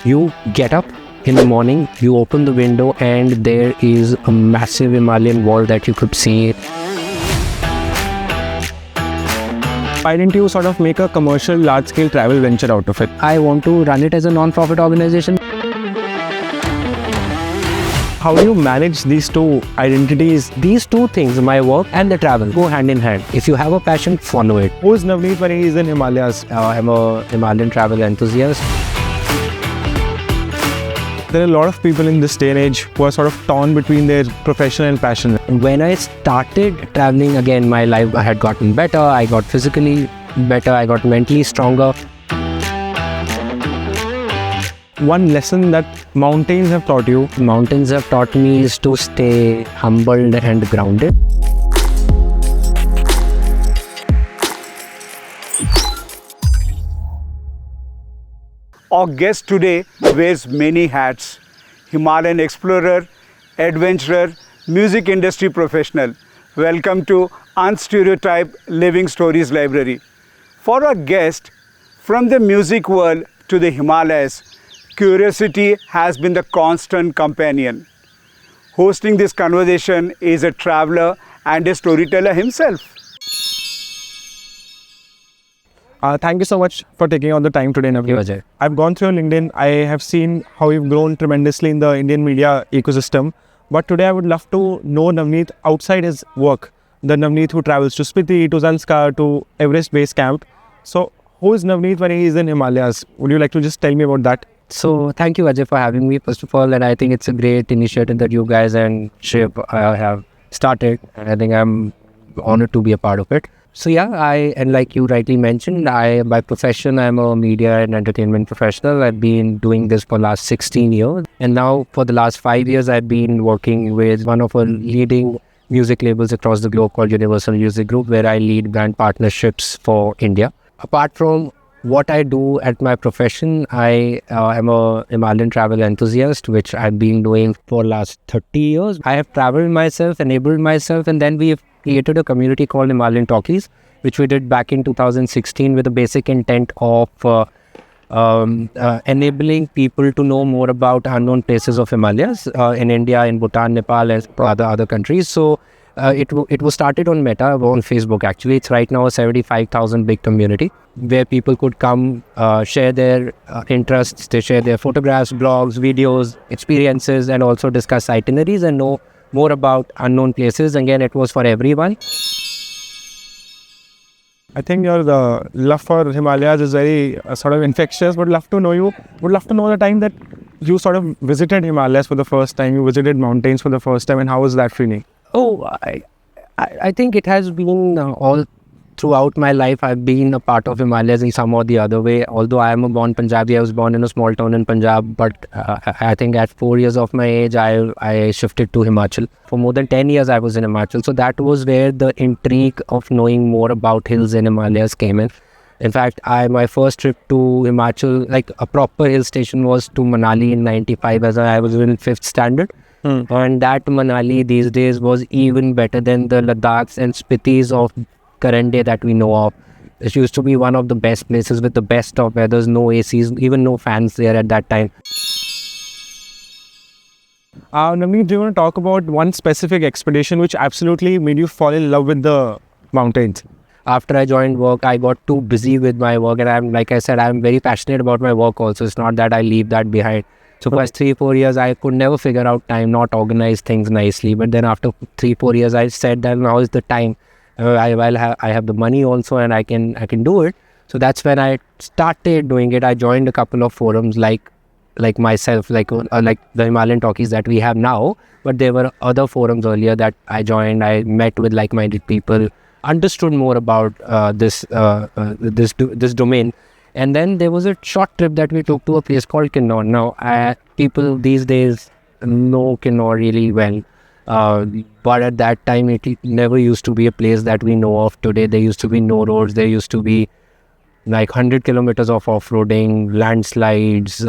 You get up in the morning, you open the window, and there is a massive Himalayan wall that you could see. Why didn't you sort of make a commercial large-scale travel venture out of it? I want to run it as a non-profit organization. How do you manage these two identities? These two things, my work and the travel, go hand in hand. If you have a passion, follow it. Who is Navneet when he is in Himalayas? I'm a Himalayan travel enthusiast. There are a lot of people in this day and age who are sort of torn between their profession and passion. When I started traveling again, my life had gotten better. I got physically better. I got mentally stronger. One lesson that mountains have taught you? Mountains have taught me is to stay humbled and grounded. Our guest today wears many hats. Himalayan explorer, adventurer, music industry professional. Welcome to Unstereotype Living Stories Library. For our guest, from the music world to the Himalayas, curiosity has been the constant companion. Hosting this conversation is a traveler and a storyteller himself. Thank you so much for taking on the time today, Navneet. I've gone through your LinkedIn. I have seen how you've grown tremendously in the Indian media ecosystem. But today I would love to know Navneet outside his work. The Navneet who travels to Spiti, to Zanskar, to Everest Base Camp. So who is Navneet when he is in Himalayas? Would you like to just tell me about that? So thank you, Ajay, for having me, first of all. And I think it's a great initiative that you guys and Shiv have started. And I think I'm honored to be a part of it. So yeah, and like you rightly mentioned, by profession, I'm a media and entertainment professional. I've been doing this for the last 16 years. And now for the last 5 years, I've been working with one of our leading music labels across the globe called Universal Music Group, where I lead brand partnerships for India. Apart from what I do at my profession, I am a Himalayan travel enthusiast, which I've been doing for the last 30 years. I have traveled myself, enabled myself, and then we've created a community called Himalayantalkies, which we did back in 2016 with the basic intent of enabling people to know more about unknown places of Himalayas in India, in Bhutan, Nepal, and other countries. So it was started on Meta, on Facebook actually. It's right now a 75,000 big community where people could come share their interests. They share their photographs, blogs, videos, experiences, and also discuss itineraries and know more about unknown places. Again, it was for everyone. I think your love for Himalayas is very sort of infectious. Would love to know you. Would love to know the time that you sort of visited Himalayas for the first time. You visited mountains for the first time, and how was that feeling? Oh, I think it has been all throughout my life. I've been a part of Himalayas in some or the other way. Although I am a born Punjabi, I was born in a small town in Punjab. But I think at 4 years of my age, I shifted to Himachal. For more than 10 years, I was in Himachal. So that was where the intrigue of knowing more about hills in Himalayas came in. In fact, my first trip to Himachal, like a proper hill station, was to Manali in 95 as I was in 5th standard. And that Manali these days was even better than the Ladakh and Spitis of current day that we know of. It used to be one of the best places with the best of weathers, no ACs, even no fans there at that time. Navneet, do you want to talk about one specific expedition which absolutely made you fall in love with the mountains? After I joined work, I got too busy with my work, and like I said, I'm very passionate about my work also. It's not that I leave that behind. So for 3-4 years, I could never figure out time, not organize things nicely. But then after 3-4 years, I said that now is the time. I have the money also, and I can do it. So that's when I started doing it. I joined a couple of forums like myself, like the Himalayantalkies that we have now. But there were other forums earlier that I joined. I met with like-minded people, understood more about this domain. And then there was a short trip that we took to a place called Kinnaur. Now, people these days know Kinnaur really well. But at that time, it never used to be a place that we know of today. There used to be no roads. There used to be like 100 kilometers of off-roading, landslides,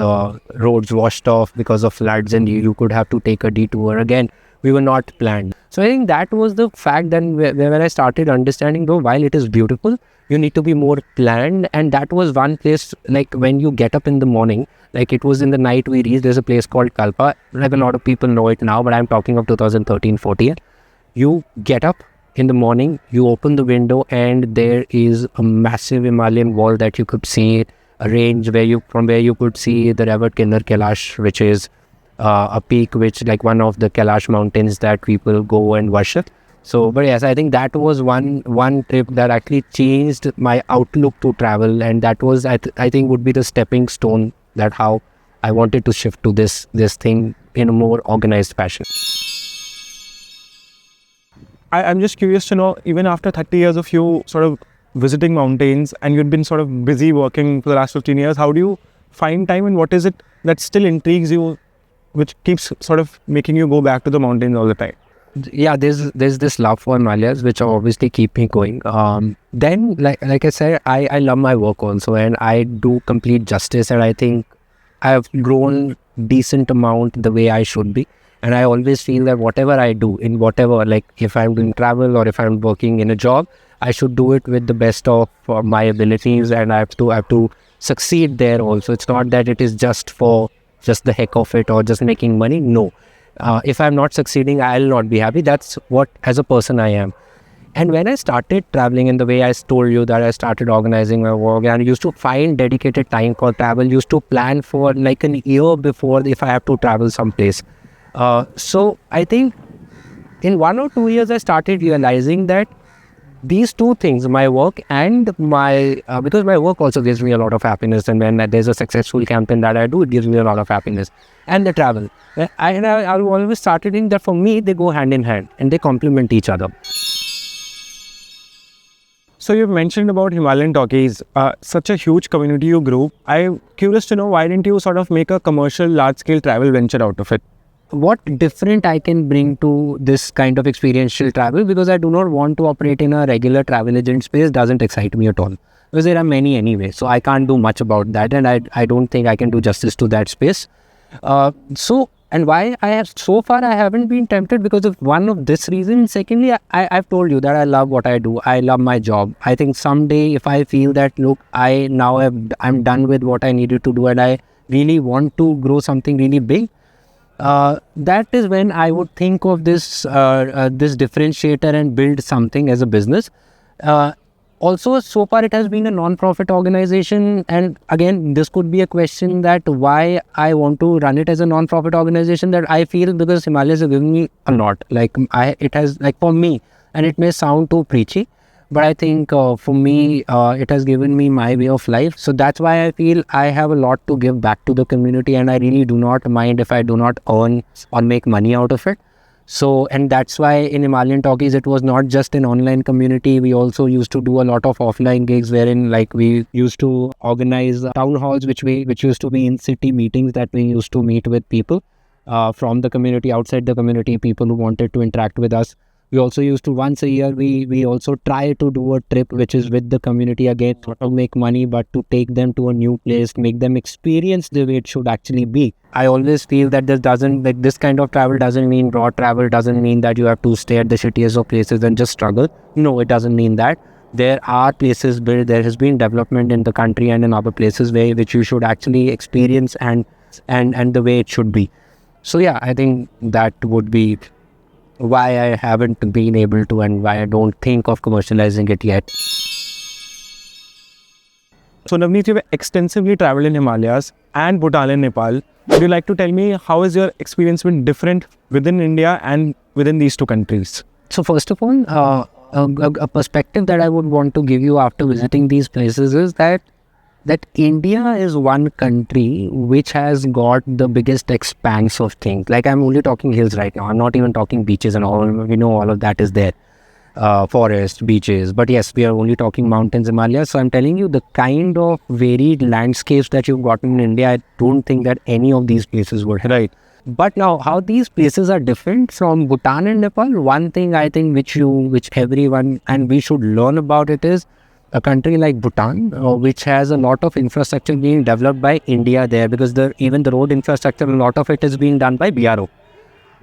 roads washed off because of floods, and you could have to take a detour. Again, we were not planned. So I think that was the fact that when I started understanding, though, while it is beautiful, you need to be more planned. And that was one place, like when you get up in the morning, like it was in the night we reached, there's a place called Kalpa. Like a lot of people know it now, but I'm talking of 2013-14. You get up in the morning, you open the window, and there is a massive Himalayan wall that you could see, a range from where you could see the revered Kinnaur Kailash, which is a peak, which like one of the Kailash mountains that people go and worship. So, but yes, I think that was one trip that actually changed my outlook to travel, and that was I think would be the stepping stone that how I wanted to shift to this thing in a more organized fashion. I'm just curious to know, even after 30 years of you sort of visiting mountains, and you've been sort of busy working for the last 15 years, how do you find time, and what is it that still intrigues you, which keeps sort of making you go back to the mountains all the time? Yeah, there's this love for Himalayas, which obviously keep me going. Then, like I said, I love my work also, and I do complete justice, and I think I have grown decent amount the way I should be. And I always feel that whatever I do, in whatever, like if I'm doing travel or if I'm working in a job, I should do it with the best of my abilities, and I have to succeed there also. It's not that it is just for just the heck of it or just making money. No. If I'm not succeeding, I'll not be happy. That's what, as a person, I am. And when I started traveling, in the way I told you that I started organizing my work, and I used to find dedicated time for travel, used to plan for like an year before if I have to travel someplace. So I think in 1 or 2 years, I started realizing that these two things, my work and my, because my work also gives me a lot of happiness, and when there's a successful campaign that I do, it gives me a lot of happiness, and the travel. I always started in that for me, they go hand in hand and they complement each other. So you've mentioned about Himalayan Talkies, such a huge community you grew. I'm curious to know, why didn't you sort of make a commercial large-scale travel venture out of it? What different I can bring to this kind of experiential travel, because I do not want to operate in a regular travel agent space, doesn't excite me at all, because there are many anyway, so I can't do much about that, and I don't think I can do justice to that space. And why I have so far I haven't been tempted, because of one of this reason. Secondly, I've told you that I love what I do. I love my job. I think someday if I feel that, look, I'm done with what I needed to do, and I really want to grow something really big, that is when I would think of this differentiator and build something as a business. Also, so far it has been a non-profit organization, and again, this could be a question that why I want to run it as a non-profit organization, that I feel because Himalayas have given me a lot. It has, like for me, and it may sound too preachy, but I think for me, it has given me my way of life. So that's why I feel I have a lot to give back to the community, and I really do not mind if I do not earn or make money out of it. So, and that's why in Himalayan Talkies, it was not just an online community. We also used to do a lot of offline gigs, wherein like we used to organize town halls, which used to be in city meetings that we used to meet with people from the community, outside the community, people who wanted to interact with us. We also used to, once a year, we also try to do a trip which is with the community, again, not to make money, but to take them to a new place, make them experience the way it should actually be. I always feel that this kind of travel doesn't mean raw travel, doesn't mean that you have to stay at the shittiest of places and just struggle. No, it doesn't mean that. There are places built, there has been development in the country and in other places which you should actually experience and the way it should be. So yeah, I think that would be why I haven't been able to, and why I don't think of commercializing it yet. So Navneet, you've extensively traveled in Himalayas and Bhutan and Nepal. Would you like to tell me how has your experience been different within India and within these two countries? So first of all, a perspective that I would want to give you after visiting these places is that India is one country which has got the biggest expanse of things. Like, I'm only talking hills right now. I'm not even talking beaches and all. We know all of that is there. Forest, beaches. But yes, we are only talking mountains, Himalayas. So I'm telling you, the kind of varied landscapes that you've got in India, I don't think that any of these places would. Right. But now, how these places are different from Bhutan and Nepal, one thing I think which everyone, and we should learn about it, is a country like Bhutan, which has a lot of infrastructure being developed by India there, because even the road infrastructure, a lot of it is being done by BRO.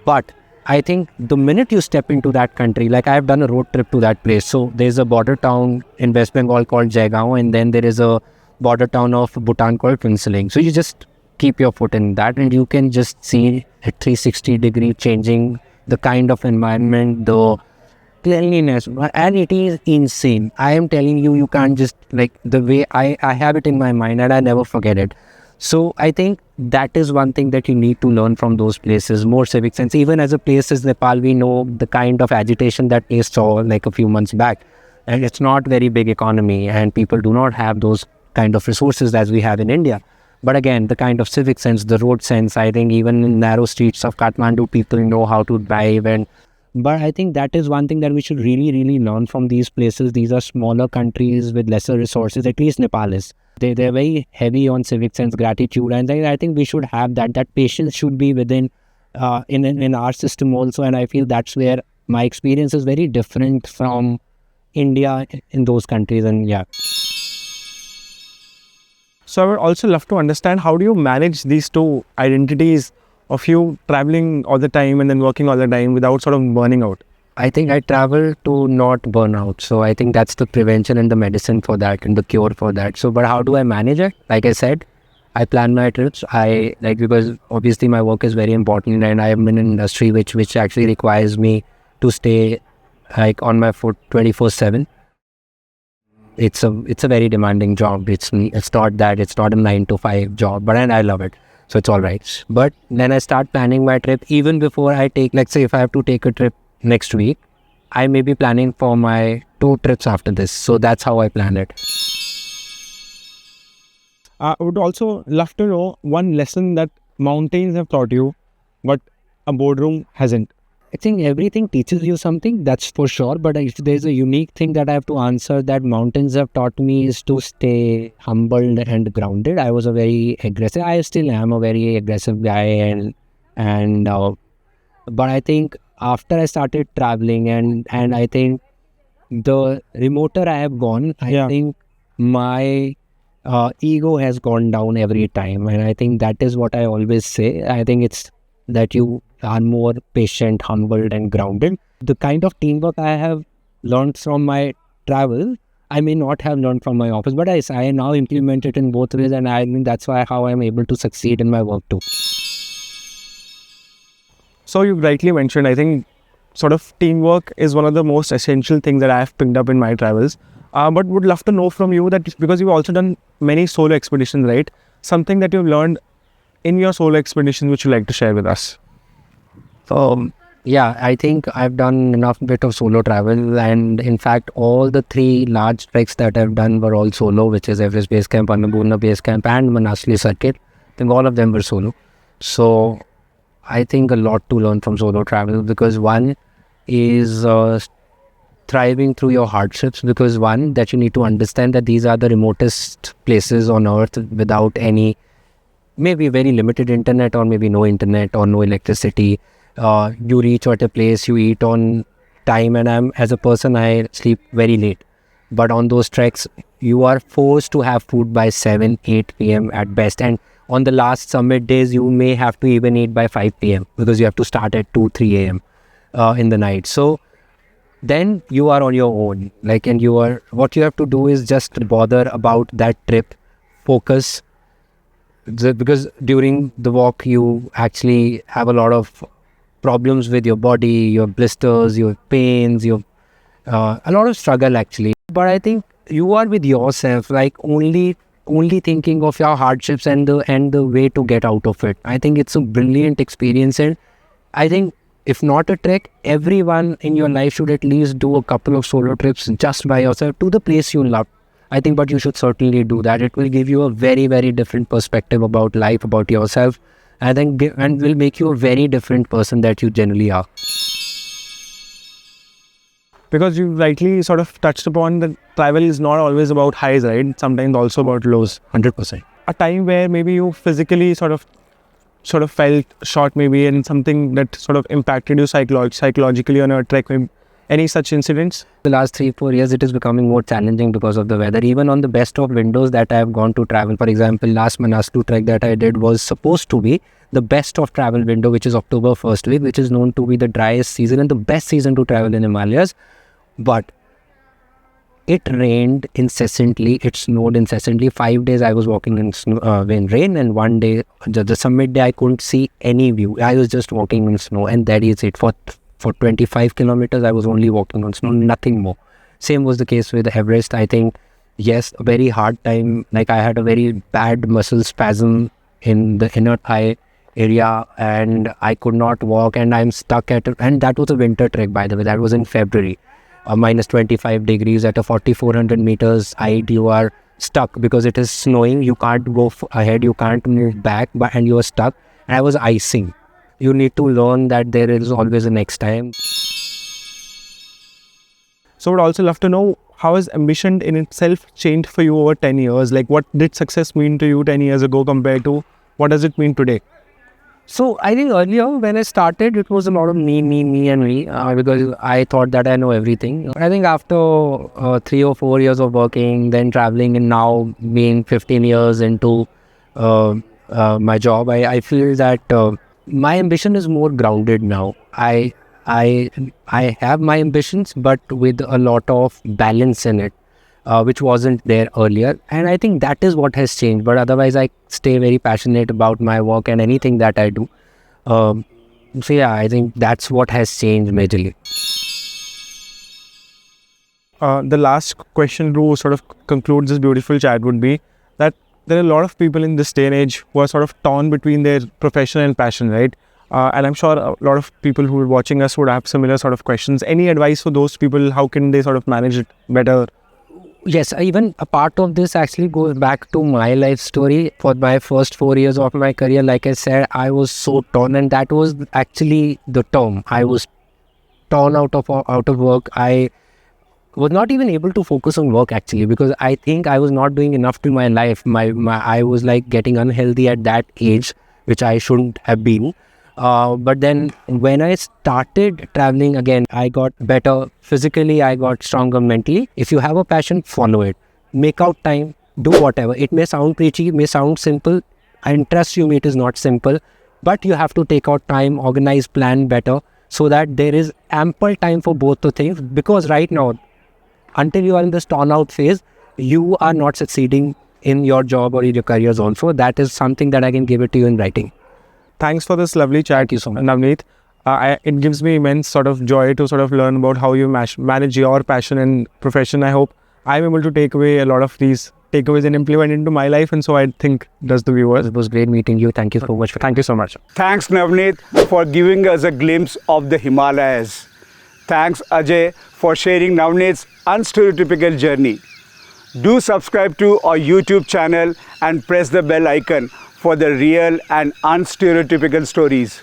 But I think the minute you step into that country, like I've done a road trip to that place. So there's a border town in West Bengal called Jaigaon, and then there is a border town of Bhutan called Princeling. So you just keep your foot in that and you can just see a 360-degree changing the kind of environment, the cleanliness, and it is insane. I am telling you, you can't just, like, the way I have it in my mind and I never forget it. So I think that is one thing that you need to learn from those places, more civic sense. Even as a place as Nepal, we know the kind of agitation that we saw like a few months back, and it's not very big economy and people do not have those kind of resources as we have in India. But again, the kind of civic sense, the road sense, I think even in narrow streets of Kathmandu, people know how to drive. But I think that is one thing that we should really, really learn from these places. These are smaller countries with lesser resources, at least Nepal is. They're very heavy on civic sense, gratitude, and I think we should have that. That patience should be within in our system also, and I feel that's where my experience is very different from India in those countries, and yeah. So I would also love to understand, how do you manage these two identities of you traveling all the time and then working all the time without sort of burning out? I think I travel to not burn out. So I think that's the prevention and the medicine for that and the cure for that. So, but how do I manage it? Like I said, I plan my trips. Because obviously my work is very important and I am in an industry which actually requires me to stay like on my foot 24/7. It's a very demanding job. It's not that, it's not a 9 to 5 job, but I love it. So it's all right. But then I start planning my trip even before I take, let's say if I have to take a trip next week, I may be planning for my 2 trips after this. So that's how I plan it. I would also love to know one lesson that mountains have taught you, but a boardroom hasn't. I think everything teaches you something, that's for sure. But if there's a unique thing that I have to answer that mountains have taught me, is to stay humbled and grounded. I was a very aggressive, I still am a very aggressive guy, but I think after I started traveling and I think the remoter I have gone, I think my ego has gone down every time. And I think that is what I always say. I think it's that you are more patient, humbled and grounded. The kind of teamwork I have learned from my travel, I may not have learned from my office, but I now implement it in both ways, and I mean that's how I'm able to succeed in my work too. So you rightly mentioned, I think sort of teamwork is one of the most essential things that I have picked up in my travels. But would love to know from you that, because you've also done many solo expeditions, right? Something that you've learned in your solo expedition which you'd like to share with us. Yeah, I think I've done enough bit of solo travel, and in fact all the 3 large treks that I've done were all solo, which is Everest Base Camp, Annapurna Base Camp and Manaslutrek circuit. I think all of them were solo. So I think a lot to learn from solo travel, because one is thriving through your hardships, because one, that you need to understand that these are the remotest places on earth without any, maybe very limited internet or maybe no internet or no electricity. You reach at a place, you eat on time, and as a person, I sleep very late. But on those treks, you are forced to have food by 7, 8 p.m. at best. And on the last summit days, you may have to even eat by 5 p.m. because you have to start at 2, 3 a.m. In the night. So then you are on your own. What you have to do is just bother about that trip, focus. Because during the walk, you actually have a lot of problems with your body, your blisters, your pains, a lot of struggle actually. But I think you are with yourself, like only thinking of your hardships and the way to get out of it. I think it's a brilliant experience, and I think if not a trek, everyone in your life should at least do a couple of solo trips just by yourself to the place you love. I think, but you should certainly do that. It will give you a very, very different perspective about life, about yourself. I think, and will make you a very different person that you generally are. Because you rightly sort of touched upon that travel is not always about highs, right? Sometimes also about lows. 100%. A time where maybe you physically sort of felt short, maybe, and something that sort of impacted you psychologically on a trek. Any such incidents? The last 3-4 years, it is becoming more challenging because of the weather. Even on the best of windows that I have gone to travel, for example, last manaslutrek that I did was supposed to be the best of travel window, which is October first week, which is known to be the driest season and the best season to travel in Himalayas. But it rained incessantly, it snowed incessantly. 5 days I was walking in rain, and one day, the summit day, I couldn't see any view. I was just walking in snow, and that is it. For 25 kilometers, I was only walking on snow, nothing more. Same was the case with Everest. I think, yes, a very hard time. Like, I had a very bad muscle spasm in the inner thigh area, and I could not walk, and I'm stuck and that was a winter trek, by the way. That was in February. Minus 25 degrees at a 4,400 meters height. You are stuck because it is snowing. You can't go ahead, you can't move back, and you are stuck. And I was icing. You need to learn that there is always a next time. So I would also love to know, how has ambition in itself changed for you over 10 years? Like, what did success mean to you 10 years ago compared to what does it mean today? So I think earlier when I started, it was a lot of me, because I thought that I know everything. I think after 3 or 4 years of working, then traveling, and now being 15 years into my job, I feel that my ambition is more grounded now. I have my ambitions, but with a lot of balance in it, which wasn't there earlier. And I think that is what has changed. But otherwise, I stay very passionate about my work and anything that I do. So yeah, I think that's what has changed majorly. The last question to sort of conclude this beautiful chat would be that there are a lot of people in this day and age who are sort of torn between their profession and passion, right? And I'm sure a lot of people who are watching us would have similar sort of questions. Any advice for those people? How can they sort of manage it better? Yes, even a part of this actually goes back to my life story. For my first 4 years of my career, like I said, I was so torn, and that was actually the term. I was torn out of work. I was not even able to focus on work actually, because I think I was not doing enough to my life. I was like getting unhealthy at that age, which I shouldn't have been. But then when I started traveling again, I got better physically, I got stronger mentally. If you have a passion, follow it. Make out time, do whatever. It may sound preachy, it may sound simple, and trust you me, it is not simple. But you have to take out time, organize, plan better, so that there is ample time for both the things. Because right now, until you are in this torn out phase, you are not succeeding in your job or in your careers also. That is something that I can give it to you in writing. Thanks for this lovely chat. Thank you so much, Navneet. It gives me immense sort of joy to sort of learn about how you manage your passion and profession. I hope I'm able to take away a lot of these takeaways and implement into my life, and so I think does the viewers. It was great meeting you. Thank you so much. Thank you so much. Thanks, Navneet, for giving us a glimpse of the Himalayas. Thanks, Ajay, for sharing Navneet's unstereotypical journey. Do subscribe to our YouTube channel and press the bell icon for the real and unstereotypical stories.